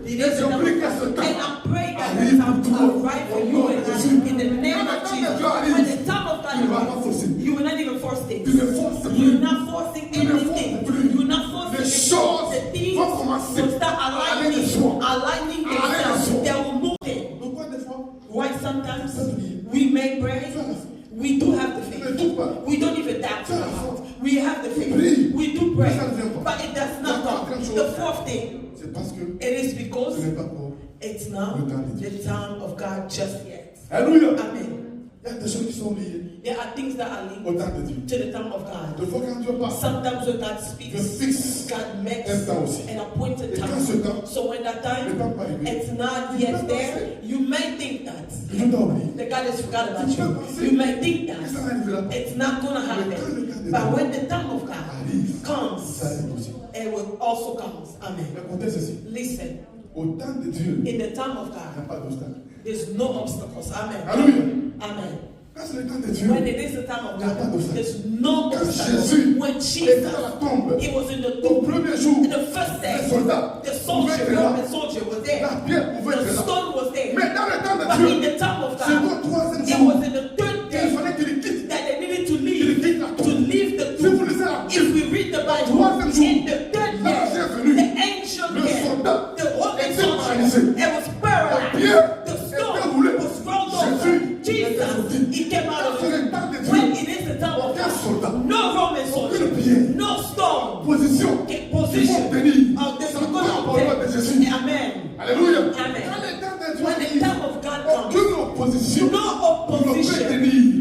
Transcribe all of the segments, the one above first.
It is the time of God. And I pray that the time will arrive for you and I in the name of Jesus. When the time of God arrives, you will not even force things. You're not forcing anything. You're not forcing anything. The things will start aligning themselves. They will move in. Why sometimes we make prayers? We do have the faith. We don't even doubt in our heart. We have the faith. We do pray. But it does not come. The fourth thing, it is because it's not the time of God just yet. Alléluia. Amen. Il y a des choses qui sont liées There are things that are au linked temps de Dieu. to the time of God. Des fois, quand Dieu parle, Sometimes when God Dieu speaks, fixe God makes un temps aussi. an appointed Et quand time. ce temps So when that time n'est pas arrivé, it's not yet there, you may think that Dieu t'a oublié. the God has forgot about you. You may think Et ça that n'arrivera pas. it's not going to happen. But when the time of God comes, Ça arrive aussi. it will also come. Amen. Écoutez ceci. Listen, Au temps de Dieu, in the time of il n'y a God, pas d'obstacle. there's no obstacles. Amen. Alléluia. Amen. Quand c'est le temps de Dieu, When it is the time of God, there's no quand obstacles. Jésus When était à Jesus, la tombe, he was in the au tomb, premier jour, the first day, les soldats the pouvaient soldier, être là. the soldier was there. La pierre pouvait The être là. stone was there. Mais dans le temps de But Dieu, in the time of c'est God, au troisième it jour was in the third qu'il day fallait qu'il quitte. that they needed to Il leave, quitte la to tombe. leave the Si vous tomb. lisez la If we read the Bible, troisième jour, in the third l'ange day, est venu. the angel Le came, soldat the Roman était soldier, paralysé. it was paralyzed. pierre The était stone roulée. was rolled Jésus over. Jesus, he came out of C'est le it. temps de Dieu. When it is the time of Aucun soldat, God, no Roman soldier, aucune pierre, no stone, position, position obtenir. of this Ça going doit to avoir de Jésus. Amen. Alléluia. Amen. Quand le temps de Dieu When the arrive, time of God comes, aucune opposition no opposition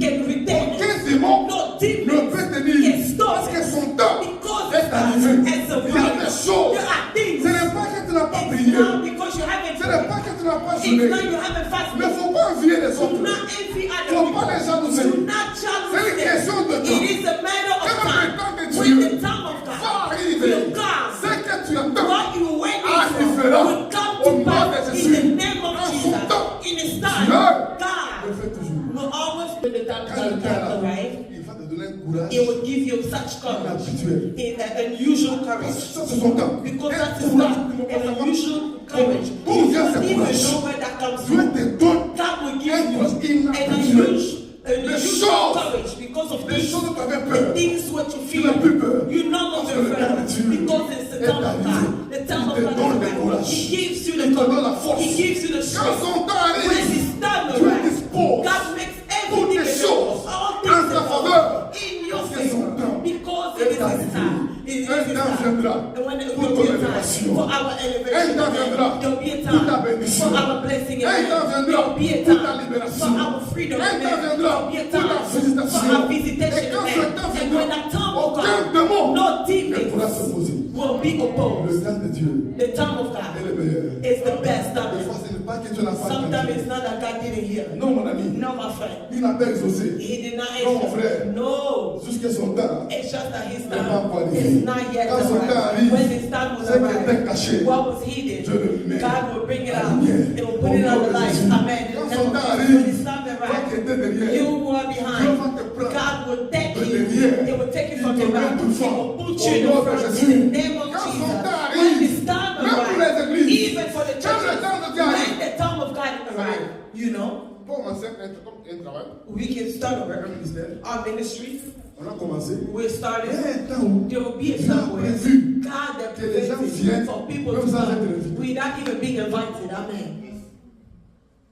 can retain aucun it. démon No ne demon peut can tenir. stop Parce que it. son temps Because est arrivé. as a Il y a des right, choses. there are things. Ce n'est pas que tu n'as pas It's prié. not because you haven't Ce n'est pas que tu n'as pas It's jeûné. not you haven't Il ne fasted. faut pas envier les Do autres. not envy Il ne other faut pas les people. jalouser. Do not C'est challenge une question de them. temps. It is a matter of Quand le time. temps de When Dieu the time of va God arriver, will come, ce que tu attends what you waiting for arrivera will come au to nom pass de in Jésus. the name of Dans son Jesus. temps, In His Dieu time, le God fait toujours. will always when the time Quand le of temps God arrive, il va te donner un courage it will give you such courage, inhabituel. an unusual courage. Ça, c'est son temps. Because Un that is courage, not tu ne peux pas an savoir unusual courage. d'où You vient don't ce even courage. know where that comes Dieu from. te donne God will give un you courage an inhabituel. unusual choses, courage because of les things, choses dont tu avais the peur. things what you Tu n'as feel. plus peur. You no Parce que longer le temps de afraid Dieu because it's the est time of arrivé. God. The time Il of te God donne is le right. courage. He gives you Il the te donne la courage. force. He gives you the Quand strength. son temps arrive, When His time Dieu arrives, dispose God makes toutes everything les available. choses All en things ta available faveur. in your Parce que son favor temps because it est is His arrivé. time. It is Un His temps time. viendra And when it pour will ton be a time élévation. for our Un elevation, temps viendra there will be a pour ta time bénédiction. for our blessing. Un temps There viendra will be a pour ta time libération. for our freedom. Un temps There viendra will be a pour ta time for visitation. our visitation. Et quand ce temps And when viendra, that time will aucun come, démon no ne pourra demons s'opposer. will be Le opposed. temps de Dieu The time of est God le meilleur. is the best Des time. fois, ce n'est pas que Dieu n'a pas Sometimes entendu. it's not that God didn't hear. Non, mon ami. No, my friend. Il n'a pas exaucé. He did not Non, mon answer. frère. No. Jusqu'à son temps. It's just that His n'est pas encore time arrivé. is not yet Quand son temps arrived. arrive, When His time will ce qui était arrive, caché, what was hidden, Dieu le met God will bring it en out. lumière. It will Au put it on nom the de light. Jésus. Amen. Quand And son temps when arrive, His time toi qui arrives, étais derrière, you who are Dieu behind, va te prendre God will take de you. derrière. It will take you Il from te the met back. tout It fort. will put Au you in nom the de front. Jésus. In the name of Quand son Jesus. temps When arrive, His time même pour les arrives, églises, even for the quand le temps de churches, Dieu arrive, when the time of God arrives, you know, pour commencer un travail, we can start un over ministère, our ministry. on a commencé. We started. Il y a un temps où There will be a Dieu a time where prévu God that que les gens prevents viennent for people même to sans être come invités. without even being invited. Amen.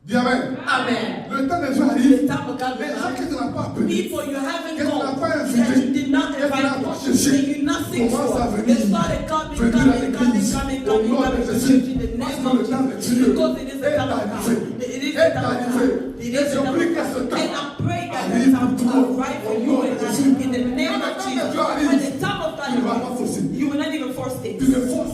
Dis Amen. Amen. Le temps de Dieu The arrive. time of God Les will gens que come. tu n'as pas appelés, People you haven't que tu n'as called, pas that invité, you did not que tu n'as pas invite, cherché, that you not seek commence for. à They venir. started coming, Venir à coming, coming, l'église. coming, Au coming, nom de coming to Jésus. church in the Parce name que of le temps de Jesus. Dieu Because it is the est time of God. arrivé. It is Est the time of arrivé. God. It is the Je time prie of que ce God. temps And I pray that the arrive time pour will toi. arrive for Au you nom de and I Jésus. in the name Quand of le temps de Jesus. Dieu arrive, When the time of God tu ne vas pas arrives, forcer. you will not even force things. Tu ne forces